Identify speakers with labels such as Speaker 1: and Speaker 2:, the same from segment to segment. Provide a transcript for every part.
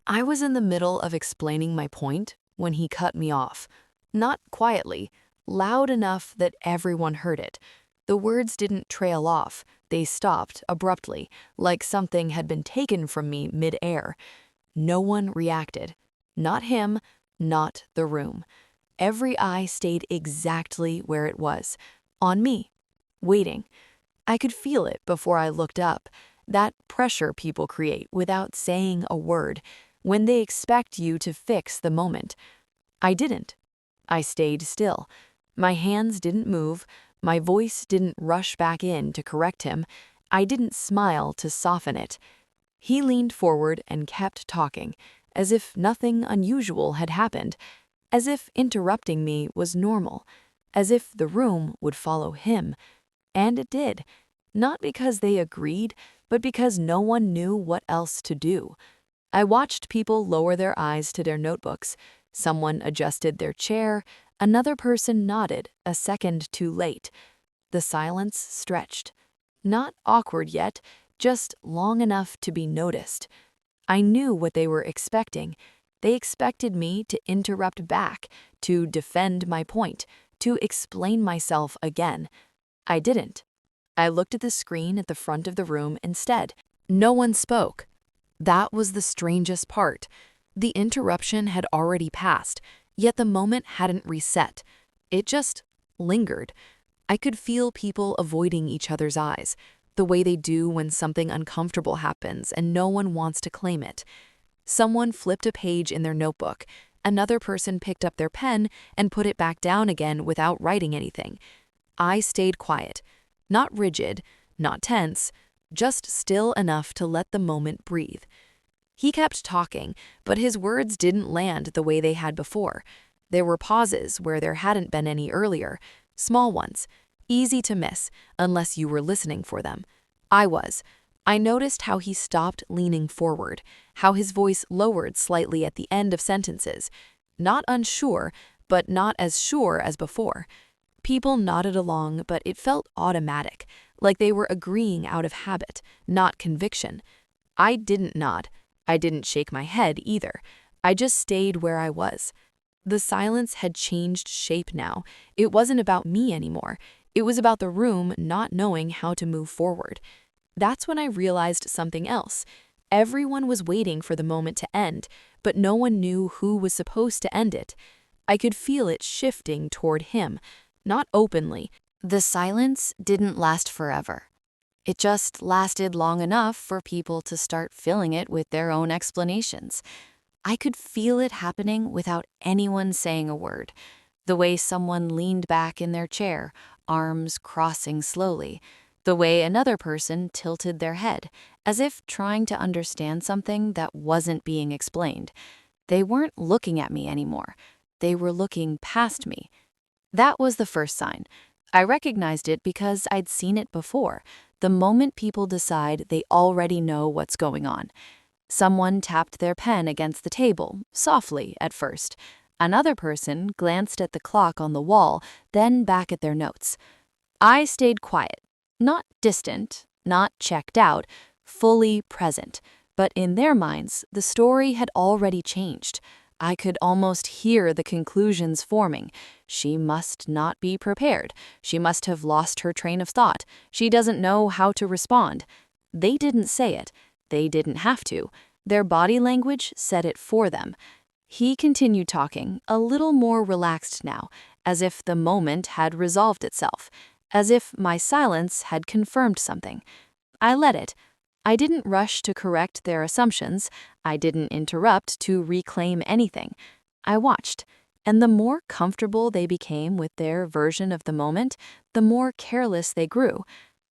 Speaker 1: I was in the middle of explaining my point when he cut me off. Not quietly, loud enough that everyone heard it. The words didn't trail off, they stopped abruptly, like something had been taken from me mid-air. No one reacted. Not him, not the room. Every eye stayed exactly where it was, on me, waiting. I could feel it before I looked up, that pressure people create without saying a word, when they expect you to fix the moment. I didn't. I stayed still. My hands didn't move, my voice didn't rush back in to correct him, I didn't smile to soften it. He leaned forward and kept talking, as if nothing unusual had happened, as if interrupting me was normal, as if the room would follow him. And it did. Not because they agreed, but because no one knew what else to do. I watched people lower their eyes to their notebooks. Someone adjusted their chair, another person nodded, a second too late. The silence stretched. Not awkward yet, just long enough to be noticed. I knew what they were expecting. They expected me to interrupt back, to defend my point, to explain myself again. I didn't. I looked at the screen at the front of the room instead. No one spoke. That was the strangest part. The interruption had already passed, yet the moment hadn't reset. It just lingered. I could feel people avoiding each other's eyes, the way they do when something uncomfortable happens and no one wants to claim it. Someone flipped a page in their notebook. Another person picked up their pen and put it back down again without writing anything. I stayed quiet. Not rigid, not tense, just still enough to let the moment breathe. He kept talking, but his words didn't land the way they had before. There were pauses where there hadn't been any earlier, small ones, easy to miss unless you were listening for them. I was. I noticed how he stopped leaning forward, how his voice lowered slightly at the end of sentences. Not unsure, but not as sure as before. People nodded along, but it felt automatic, like they were agreeing out of habit, not conviction. I didn't nod. I didn't shake my head either. I just stayed where I was. The silence had changed shape now. It wasn't about me anymore. It was about the room not knowing how to move forward. That's when I realized something else. Everyone was waiting for the moment to end, but no one knew who was supposed to end it. I could feel it shifting toward him. Not openly. The silence didn't last forever. It just lasted long enough for people to start filling it with their own explanations. I could feel it happening without anyone saying a word. The way someone leaned back in their chair, arms crossing slowly. The way another person tilted their head, as if trying to understand something that wasn't being explained. They weren't looking at me anymore. They were looking past me. That was the first sign. I recognized it because I'd seen it before, the moment people decide they already know what's going on. Someone tapped their pen against the table, softly at first. Another person glanced at the clock on the wall, then back at their notes. I stayed quiet, not distant, not checked out, fully present. But in their minds, the story had already changed. I could almost hear the conclusions forming. She must not be prepared. She must have lost her train of thought. She doesn't know how to respond. They didn't say it. They didn't have to. Their body language said it for them. He continued talking, a little more relaxed now, as if the moment had resolved itself, as if my silence had confirmed something. I let it. I didn't rush to correct their assumptions. I didn't interrupt to reclaim anything. I watched, and the more comfortable they became with their version of the moment, the more careless they grew.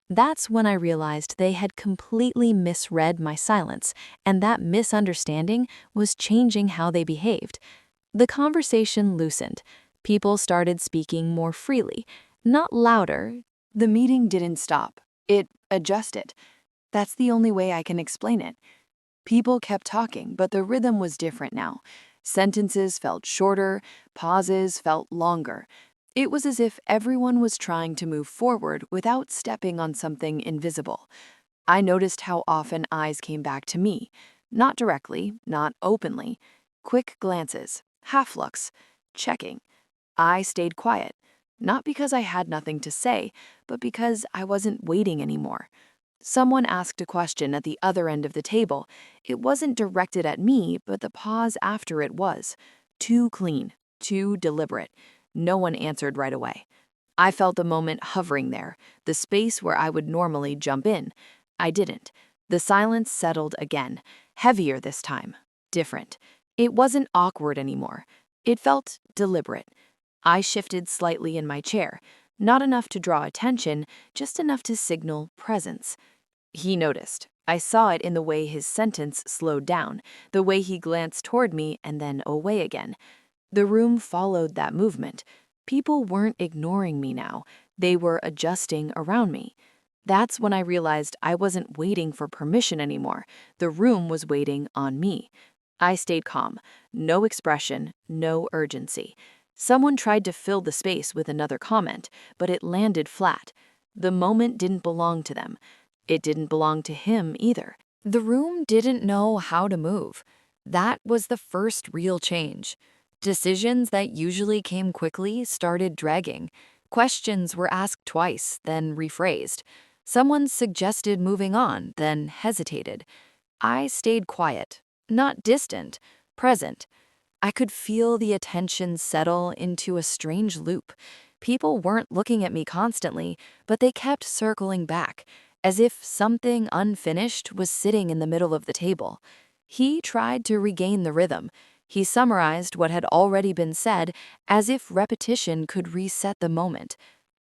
Speaker 1: That's when I realized they had completely misread my silence, and that misunderstanding was changing how they behaved. The conversation loosened. People started speaking more freely, not louder. The meeting didn't stop. It adjusted. That's the only way I can explain it. People kept talking, but the rhythm was different now. Sentences felt shorter, pauses felt longer. It was as if everyone was trying to move forward without stepping on something invisible. I noticed how often eyes came back to me. Not directly, not openly. Quick glances, half looks, checking. I stayed quiet, not because I had nothing to say, but because I wasn't waiting anymore. Someone asked a question at the other end of the table. It wasn't directed at me, but the pause after it was. Too clean, too deliberate. No one answered right away. I felt the moment hovering there, the space where I would normally jump in. I didn't. The silence settled again, heavier this time, different. It wasn't awkward anymore. It felt deliberate. I shifted slightly in my chair, not enough to draw attention, just enough to signal presence. He noticed. I saw it in the way his sentence slowed down, the way he glanced toward me and then away again. The room followed that movement. People weren't ignoring me now. They were adjusting around me. That's when I realized I wasn't waiting for permission anymore. The room was waiting on me. I stayed calm. No expression, no urgency. Someone tried to fill the space with another comment, but it landed flat. The moment didn't belong to them. It didn't belong to him either. The room didn't know how to move. That was the first real change. Decisions that usually came quickly started dragging. Questions were asked twice, then rephrased. Someone suggested moving on, then hesitated. I stayed quiet, not distant, present. I could feel the attention settle into a strange loop. People weren't looking at me constantly, but they kept circling back, as if something unfinished was sitting in the middle of the table. He tried to regain the rhythm. He summarized what had already been said, as if repetition could reset the moment.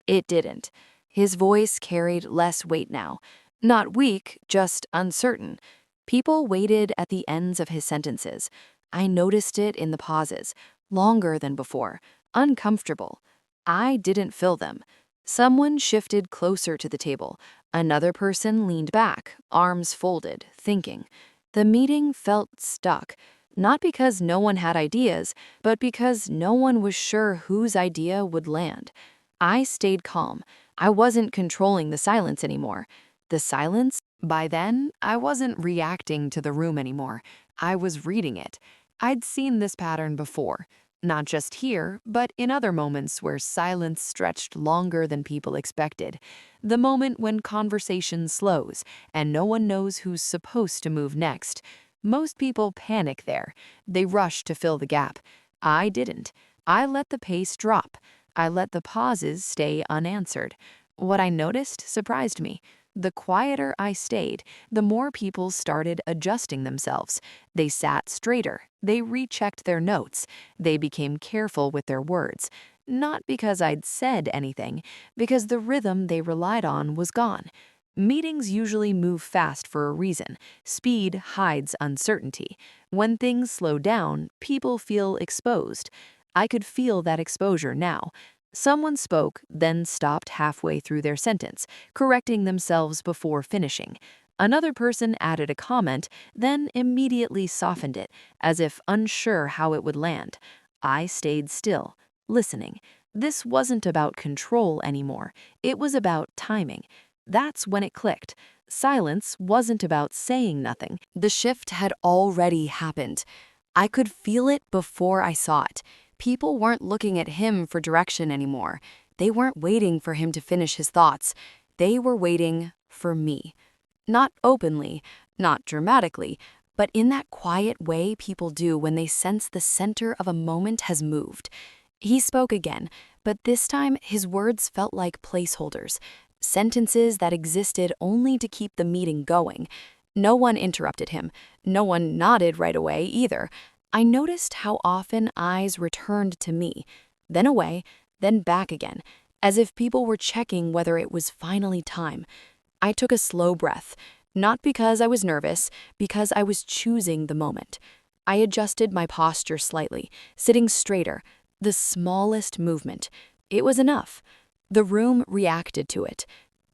Speaker 1: It didn't. His voice carried less weight now. Not weak, just uncertain. People waited at the ends of his sentences. I noticed it in the pauses, longer than before, uncomfortable. I didn't fill them. Someone shifted closer to the table. Another person leaned back, arms folded, thinking. The meeting felt stuck, not because no one had ideas, but because no one was sure whose idea would land. I stayed calm. I wasn't controlling the silence anymore. The silence? By then, I wasn't reacting to the room anymore. I was reading it. I'd seen this pattern before, not just here, but in other moments where silence stretched longer than people expected. The moment when conversation slows and no one knows who's supposed to move next. Most people panic there. They rush to fill the gap. I didn't. I let the pace drop. I let the pauses stay unanswered. What I noticed surprised me. The quieter I stayed, the more people started adjusting themselves. They sat straighter. They rechecked their notes. They became careful with their words. Not because I'd said anything, because the rhythm they relied on was gone. Meetings usually move fast for a reason. Speed hides uncertainty. When things slow down, people feel exposed. I could feel that exposure now. Someone spoke, then stopped halfway through their sentence, correcting themselves before finishing. Another person added a comment, then immediately softened it, as if unsure how it would land. I stayed still, listening. This wasn't about control anymore. It was about timing. That's when it clicked. Silence wasn't about saying nothing. The shift had already happened. I could feel it before I saw it. People weren't looking at him for direction anymore. They weren't waiting for him to finish his thoughts. They were waiting for me. Not openly, not dramatically, but in that quiet way people do when they sense the center of a moment has moved. He spoke again, but this time his words felt like placeholders, sentences that existed only to keep the meeting going. No one interrupted him. No one nodded right away either. I noticed how often eyes returned to me, then away, then back again, as if people were checking whether it was finally time. I took a slow breath, not because I was nervous, because I was choosing the moment. I adjusted my posture slightly, sitting straighter, the smallest movement. It was enough. The room reacted to it.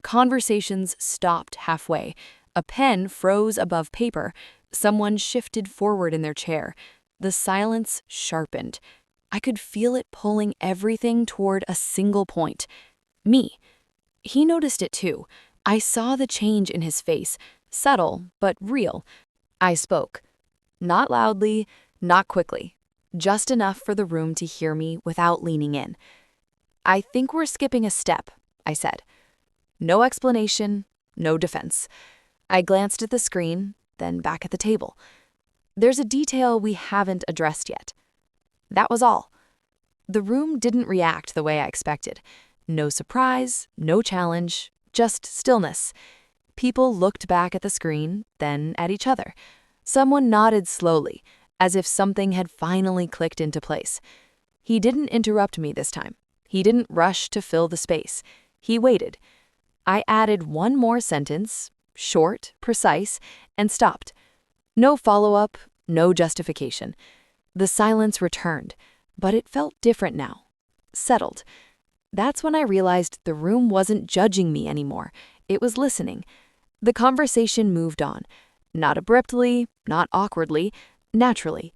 Speaker 1: Conversations stopped halfway. A pen froze above paper. Someone shifted forward in their chair. The silence sharpened. I could feel it pulling everything toward a single point. Me. He noticed it too. I saw the change in his face, subtle but real. I spoke. Not loudly, not quickly. Just enough for the room to hear me without leaning in. "I think we're skipping a step," I said. No explanation, no defense. I glanced at the screen, then back at the table. "There's a detail we haven't addressed yet." That was all. The room didn't react the way I expected. No surprise, no challenge, just stillness. People looked back at the screen, then at each other. Someone nodded slowly, as if something had finally clicked into place. He didn't interrupt me this time. He didn't rush to fill the space. He waited. I added one more sentence, short, precise, and stopped. No follow-up, no justification. The silence returned, but it felt different now. Settled. That's when I realized the room wasn't judging me anymore. It was listening. The conversation moved on. Not abruptly, not awkwardly, naturally.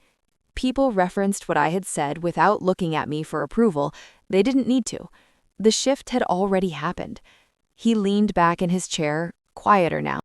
Speaker 1: People referenced what I had said without looking at me for approval. They didn't need to. The shift had already happened. He leaned back in his chair, quieter now.